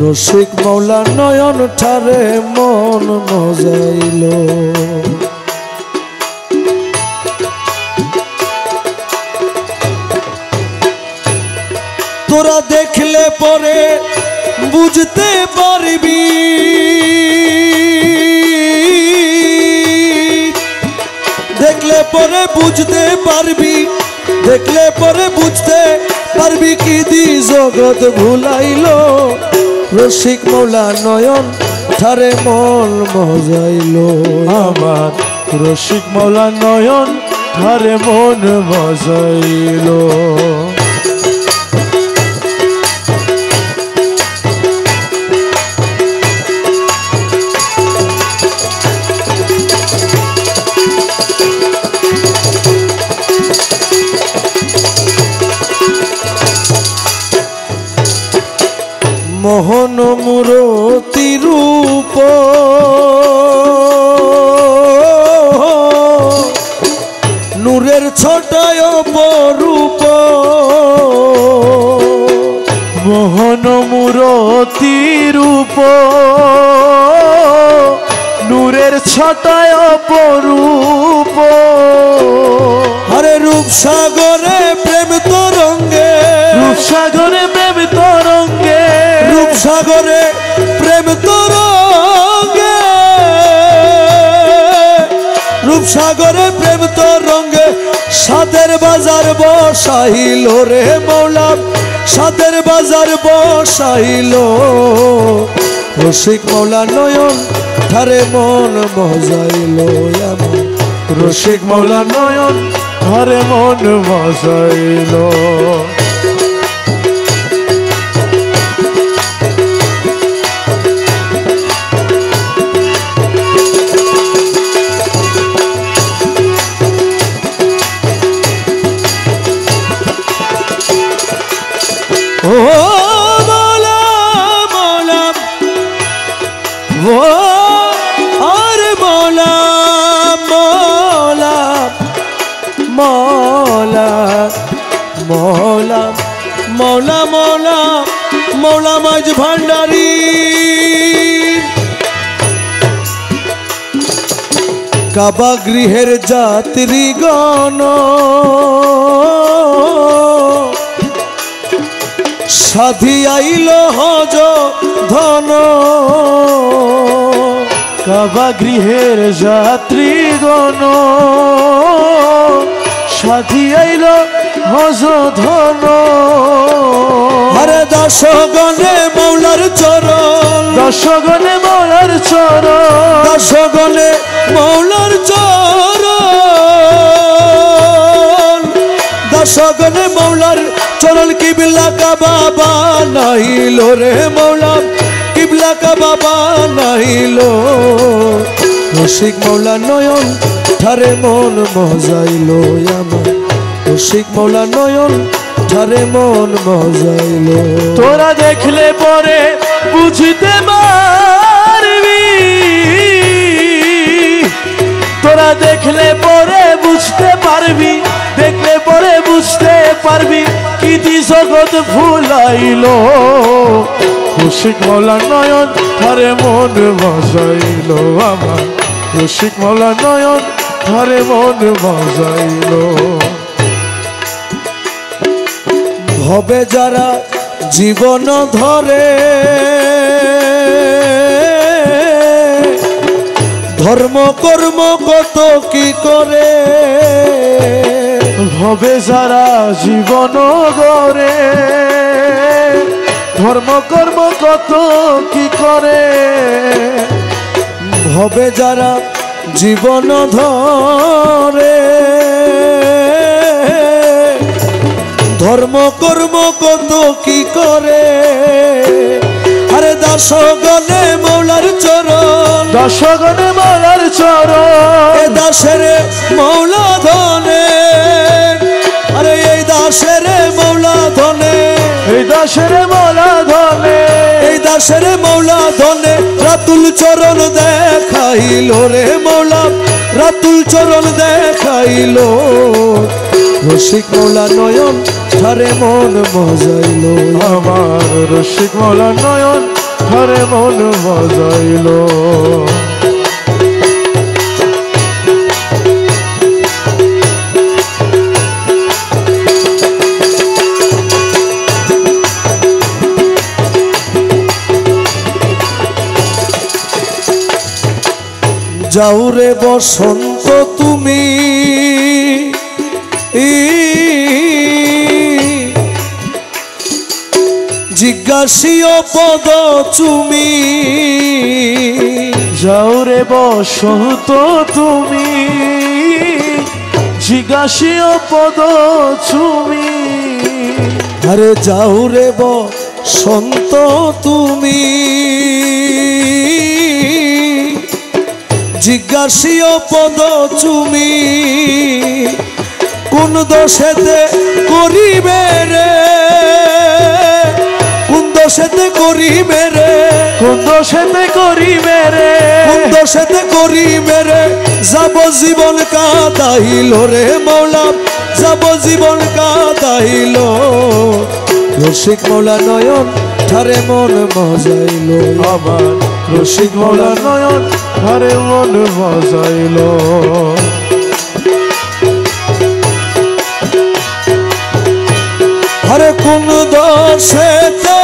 রসিক মৌলা নয়ন ঠারে মন মজাইল। তোরা দেখলে পরে বুঝতে পারবি, দেখলে পরে বুঝতে পারবি, দেখলে পরে বুঝতে পারবি কি দি জগৎ ভুলাইলো। রসিক মৌলা নয়ন ঠারে মন মজাইলো। আমার রসিক মৌলা নয়ন ঠারে মন মজাইলো। মোহন মূরতি রূপ নূরের ছটায় অপরূপ। মোহন মূরতি রূপ নূরের ছটায় অপরূপ। আরে রূপসাগরে প্রেম তরঙ্গে, রূপসাগরে প্রেম তরঙ্গে, রূপসাগরে প্রেম তরঙ্গে, রূপসাগরে প্রেম তরঙ্গে সাদের বাজার বসাইল রে মৌলা, সাদের বাজার বসাইল। রসিক মৌলা নয়ন ঠারে মন মজাইল। আমার রসিক মৌলা নয়ন ঠারে মন মজাইলো। ও মৌলা মৌলা ও আরে মৌলা মৌলা মৌলা মৌলা মৌলা মৌলা মৌলা মাঝ ভান্ডারী কাবা গৃহের যাত্রীগণ সাধি আইল হজ ধন। কাবা গৃহের যাত্রীগণ সাধি আইল হজ ধন। আরে দশগণে মৌলার চরণ, দশগণে মৌলার চরণ, দশগণে মৌলার চরণ, দশগণে মৌলার চরণ কিবলা কাবা বানাইল রে মৌলা, কিবলা কাবা বানাইল। রসিক মৌলা নয়ন ঠারে মন মজাইল। আমার রসিক মৌলা নয়ন ঠারে মন মজাইল। তোরা দেখলে পরে বুঝতে পারবি, তোরা দেখলে পরে বুঝতে পারবি, দেখলে পরে বুঝতে পারবি কি দি জগৎ ভুলাইলো। রসিক মৌলা নয়ন ঠারে মন মজাইলো। আমার রসিক মৌলা নয়ন ঠারে মন মজাইলো। হবে যারা জীবন ধরে ধর্ম কর্ম কত কি করে, হবে যারা জীবন গড়ে ধর্ম কর্ম কত কি করে। হবে যারা জীবন ধরে ধর্ম কর্ম কত কি করে। আরে দশগণে মৌলার চরণ, দশগণে মৌলার চরণ, এ দাসের মৌলা ধনে, আরে এই দাসের মৌলা ধনে, এই দাসের মৌলা ধনে, এই দাসের মৌলা ধনে রাতুল চরণ দেখাইল রে মৌলা, রাতুল চরণ দেখাইল। রসিক মৌলা নয়ন ঠারে মন মজাইল। আমার রসিক মৌলা নয়ন ধারে মন মজাইল। যাও রে বসন্ত তুমি জিজ্ঞাসীয় পদ চুমি, যাও রে বসন্ত তুমি জিজ্ঞাসীয় পদ চুমি। আরে যাও রে বসন্ত তুমি জিজ্ঞাসীয় পদ চুমি, কোন দোষেতে করিবে রে, কোন দোষেতে করিবে রে, কোন দোষেতে করিবে রে, কোন দোষেতে করিবে রে, যাব জীবন কাঁদাইল রে মৌলা, যাব জীবন কাঁদাইল। রসিক মৌলা নয়ন ধারে মন মজাইল আমার রসিক মৌলা নয়ন ধারে মন মজাইল। আরে কোন দোষেতে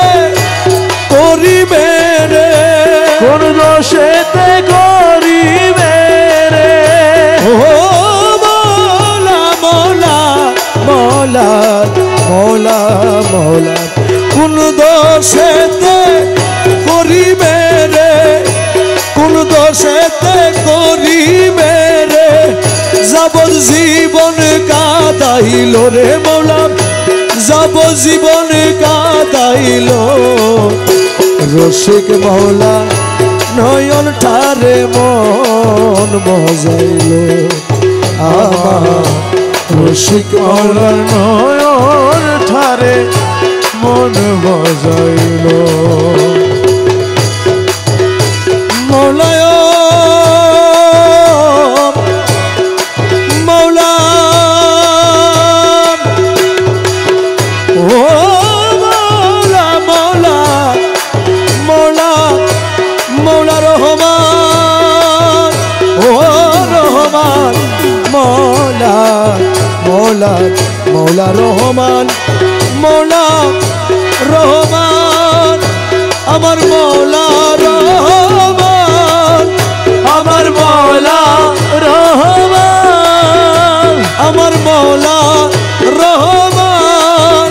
করিবে রে, কোন দোষেতে করিবে রে, ও মৌলা মৌলা মৌলা মৌলা মৌলা, কোন দোষেতে করিবে রে, কোন দোষেতে করিবে রে, যাবজ্জীবন কাঁদাইল রে মৌলা, যাবজ্জীবন কাঁদাইল। রসিক মৌলা নয়ন ঠারে মন মজাইল আমার, রসিক মৌলা নয়ন ঠারে মন মজাইল। মৌলায় মৌলা ও মৌলা মৌলা মৌলা মৌলা রহমান, ও রহমান মৌলা মৌলা মৌলা রহমান, মৌলা রহমান, আমার মৌলা রহমান, আমার মৌলা রহমান, আমার মৌলা রহমান,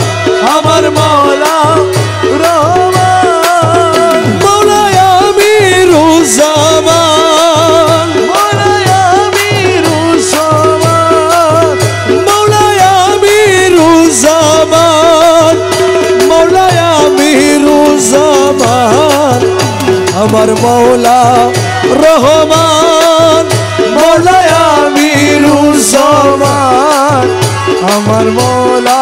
আমার মৌলা রহমান, মৌলায় আমিরুজ্জামান, মৌলায় আমিরুজ্জামান, মৌলায় আমিরুজ্জামান, মৌলায় আমিরুজ্জামান, আমার মৌলা রহমান, মৌলায় আমিরুজ্জামান, আমার মৌলা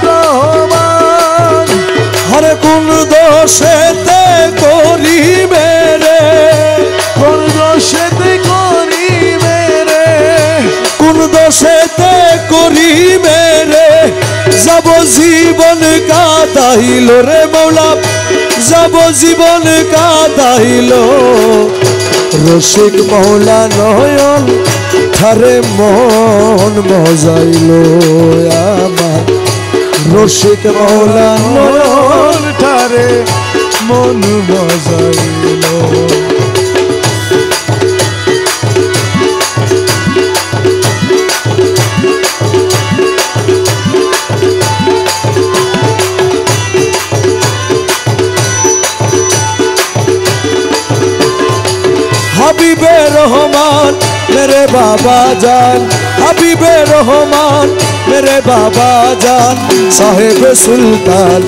রহমান। হরে কোন দোষেতে করিবে রে, কোন দোষেতে করিবে রে, কোন দোষেতে করিবে রে, যাবজ্জীবন কাঁদাইল রে মৌলা, যাবজ্জীবন কাঁদাইল। রসিক মৌলা নয়ন ধারে মন মজাইল আমার, রসিক মৌলা নয়ন নয়ন ঠারে মন মজাইল। হাবিবে রহমান मेरे बाबा जान, हबीबे रहमान मेरे बाबा जान, साहेब सुल्तान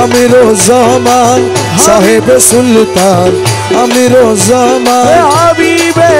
अमीरो ज़मान, साहेब सुल्तान अमीरो ज़मान, हबीबे